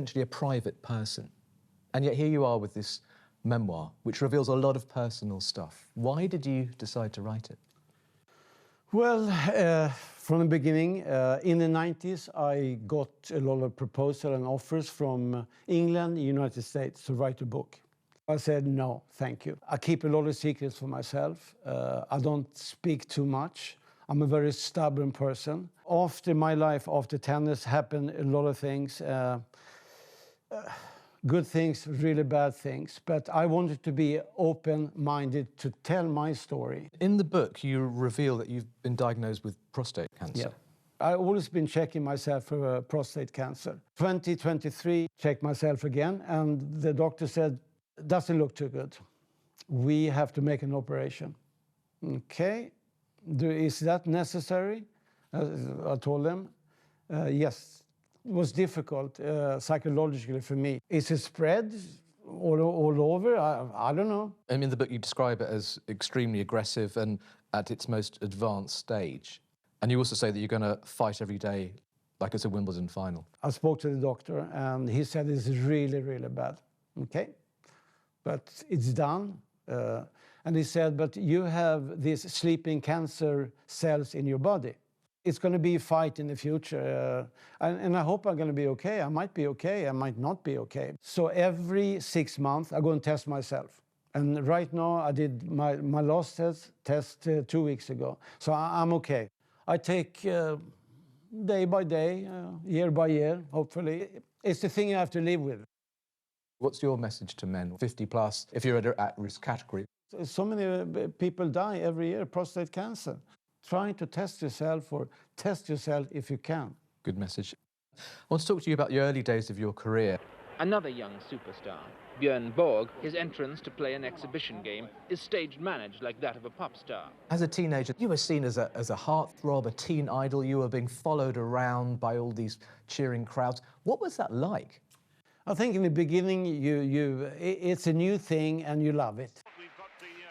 Essentially a private person. And yet here you are with this memoir, which reveals a lot of personal stuff. Why did you decide to write it? Well, from the beginning, in the 90s, I got a lot of proposals and offers from England, United States to write a book. I said, no, thank you. I keep a lot of secrets for myself. I don't speak too much. I'm a very stubborn person. After my life, after tennis, happened a lot of things. Good things, really bad things. But I wanted to be open-minded to tell my story. In the book, you reveal that you've been diagnosed with prostate cancer. Yeah. I've always been checking myself for prostate cancer. 2023, checked myself again, and the doctor said, doesn't look too good. We have to make an operation. Okay, is that necessary? I told them, yes. It was difficult psychologically for me. Is it spread all over? I don't know. And in the book, you describe it as extremely aggressive and at its most advanced stage. And you also say that you're going to fight every day like it's a Wimbledon final. I spoke to the doctor, and he said it's really, really bad. Okay, but it's done. And he said, but you have these sleeping cancer cells in your body. It's going to be a fight in the future, and I hope I'm going to be okay. I might be okay, I might not be okay. So every 6 months, I go and test myself. And right now, I did my last test 2 weeks ago. So I'm okay. I take day by day, year by year, hopefully. It's the thing you have to live with. What's your message to men, 50 plus, if you're at risk category? So many people die every year, prostate cancer. Trying to test yourself, or test yourself if you can. Good message. I want to talk to you about the early days of your career. Another young superstar, Bjorn Borg, his entrance to play an exhibition game is stage-managed like that of a pop star. As a teenager, you were seen as a heartthrob, a teen idol. You were being followed around by all these cheering crowds. What was that like? I think in the beginning, it's a new thing and you love it.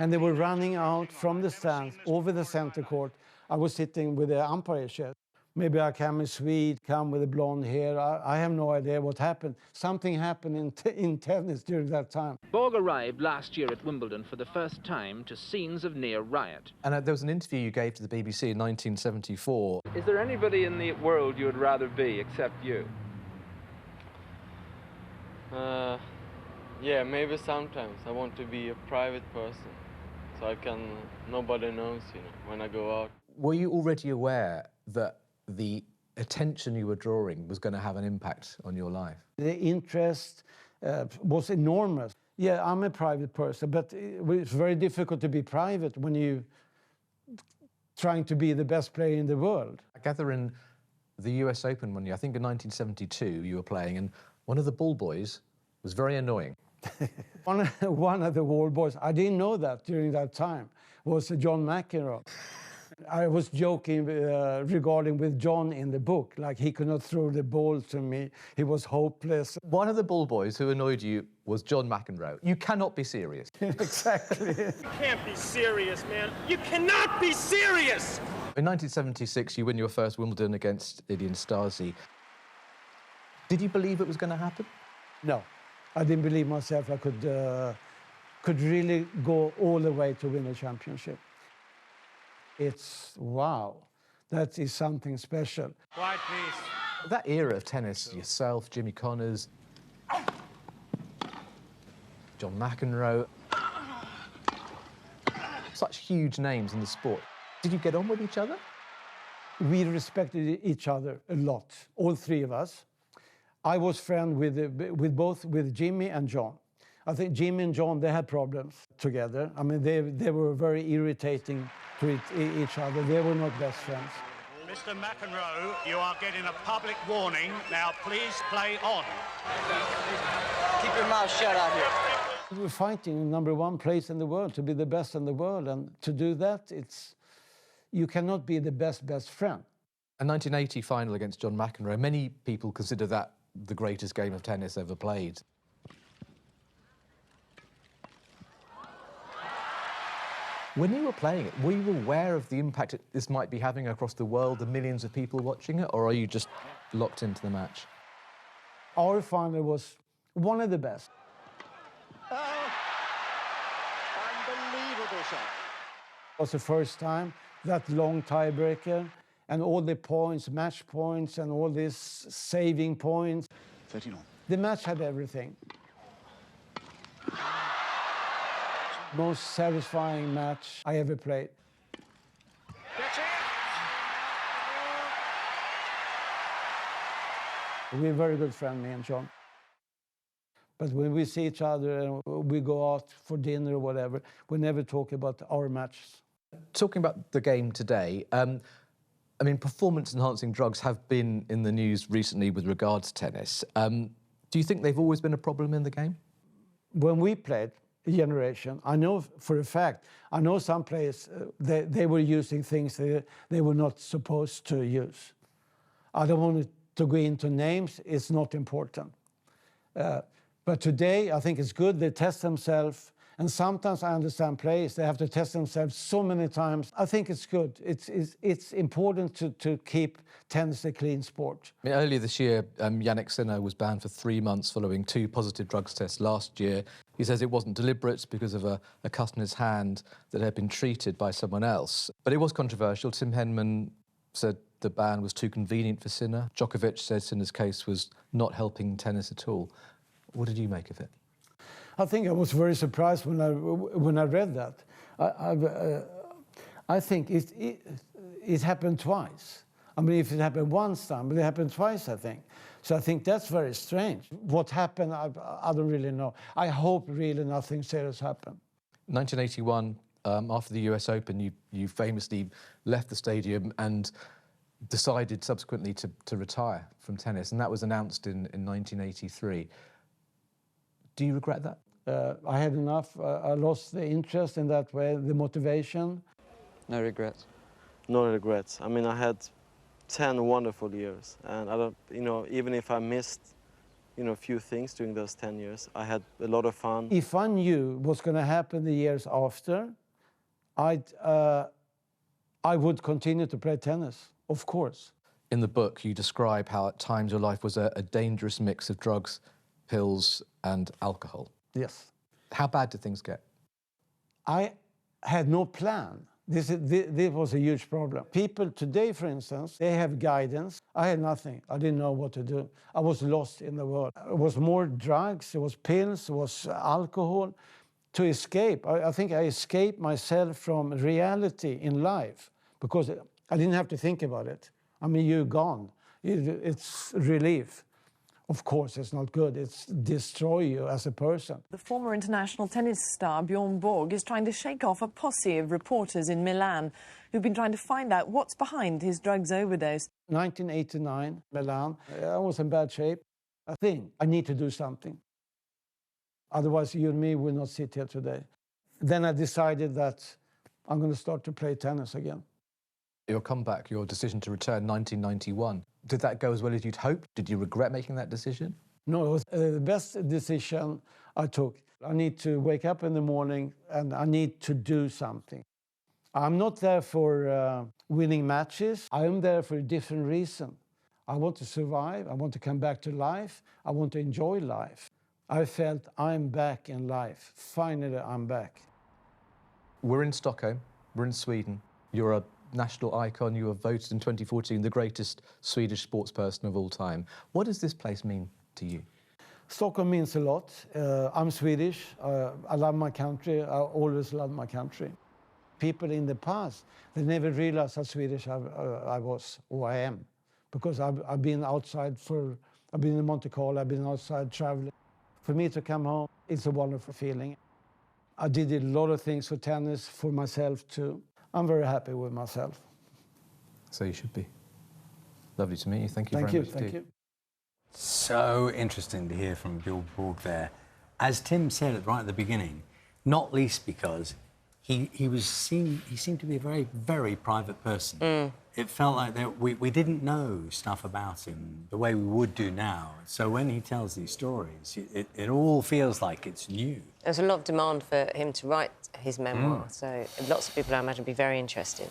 And they were running out from the stands over the center court. I was sitting with the umpire chair. Maybe I come in Swede, come with a blonde hair. I have no idea what happened. Something happened in tennis during that time. Borg arrived last year at Wimbledon for the first time to scenes of near riot. And there was an interview you gave to the BBC in 1974. Is there anybody in the world you would rather be except you? Yeah, maybe sometimes I want to be a private person. So nobody knows, when I go out. Were you already aware that the attention you were drawing was going to have an impact on your life? The interest was enormous. Yeah, I'm a private person, but it's very difficult to be private when you're trying to be the best player in the world. I gather in the US Open one year, I think in 1972 you were playing, and one of the ball boys was very annoying. One of the ball boys, I didn't know that during that time, was John McEnroe. I was joking regarding with John in the book, like he could not throw the ball to me. He was hopeless. One of the ball boys who annoyed you was John McEnroe. You cannot be serious. Exactly. You can't be serious, man. You cannot be serious! In 1976, you win your first Wimbledon against Ilian Stasi. Did you believe it was going to happen? No. I didn't believe myself I could really go all the way to win a championship. It's, wow, that is something special. Quiet, please. That era of tennis, yourself, Jimmy Connors, John McEnroe, such huge names in the sport. Did you get on with each other? We respected each other a lot, all three of us. I was friends with Jimmy and John. I think Jimmy and John, they had problems together. I mean, they were very irritating to each other. They were not best friends. Mr. McEnroe, you are getting a public warning. Now, please play on. Keep your mouth shut out here. We were fighting #1 place in the world, to be the best in the world. And to do that, you cannot be the best friend. A 1980 final against John McEnroe, many people consider that the greatest game of tennis ever played. When you were playing it, were you aware of the impact this might be having across the world, the millions of people watching it, or are you just locked into the match? Our final was one of the best. Unbelievable shot. It was the first time, that long tiebreaker, and all the points, match points, and all these saving points. 30 long. The match had everything. Most satisfying match I ever played. That's it. We're very good friends, me and John. But when we see each other and we go out for dinner or whatever, we never talk about our matches. Talking about the game today, I mean, performance-enhancing drugs have been in the news recently with regards to tennis. Do you think they've always been a problem in the game? When we played a generation, I know for a fact, I know some players, they were using things they were not supposed to use. I don't want to go into names, it's not important. But today, I think it's good, they test themselves. And sometimes I understand players, they have to test themselves so many times. I think it's good. It's important to keep tennis a clean sport. I mean, earlier this year, Jannik Sinner was banned for 3 months following 2 positive drugs tests last year. He says it wasn't deliberate because of a cut in his hand that had been treated by someone else. But it was controversial. Tim Henman said the ban was too convenient for Sinner. Djokovic said Sinner's case was not helping tennis at all. What did you make of it? I think I was very surprised when I read that. I think it happened twice. I mean, if it happened once time, but it happened twice, I think. So I think that's very strange. What happened, I don't really know. I hope really nothing serious happened. 1981, after the US Open, you famously left the stadium and decided subsequently to retire from tennis, and that was announced in 1983. Do you regret that? I had enough. I lost the interest in that way, the motivation. No regrets. No regrets. I mean, I had 10 wonderful years, and I don't, even if I missed, a few things during those 10 years, I had a lot of fun. If I knew what's going to happen the years after, I would continue to play tennis, of course. In the book, you describe how at times your life was a dangerous mix of drugs, pills, and alcohol. Yes. How bad did things get? I had no plan. This was a huge problem. People today, for instance, they have guidance. I had nothing. I didn't know what to do. I was lost in the world. It was more drugs, it was pills, it was alcohol. To escape, I think I escaped myself from reality in life because I didn't have to think about it. I mean, you're gone. It's relief. Of course, it's not good. It's destroy you as a person. The former international tennis star Bjorn Borg is trying to shake off a posse of reporters in Milan who've been trying to find out what's behind his drugs overdose. 1989, Milan. I was in bad shape. I think I need to do something. Otherwise, you and me will not sit here today. Then I decided that I'm going to start to play tennis again. Your comeback, your decision to return 1991, did that go as well as you'd hoped? Did you regret making that decision? No, it was the best decision I took. I need to wake up in the morning and I need to do something. I'm not there for winning matches. I am there for a different reason. I want to survive. I want to come back to life. I want to enjoy life. I felt I'm back in life. Finally, I'm back. We're in Stockholm. We're in Sweden. You're a national icon. You were voted in 2014 the greatest Swedish sportsperson of all time. What does this place mean to you? Stockholm means a lot. I'm Swedish. I love my country. I always love my country. People in the past, they never realized how Swedish I was or I am. Because I've been outside I've been in Monte Carlo, I've been outside traveling. For me to come home, it's a wonderful feeling. I did a lot of things for tennis, for myself too. I'm very happy with myself. So you should be. Lovely to meet you. Thank you very much. Thank you. So interesting to hear from Bjorn Borg there. As Tim said right at the beginning, not least because he seemed to be a very, very private person. It felt like that we didn't know stuff about him the way we would do now. So when he tells these stories, it all feels like it's new. There's a lot of demand for him to write his memoir, so lots of people, I imagine, be very interested.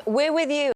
We're with you.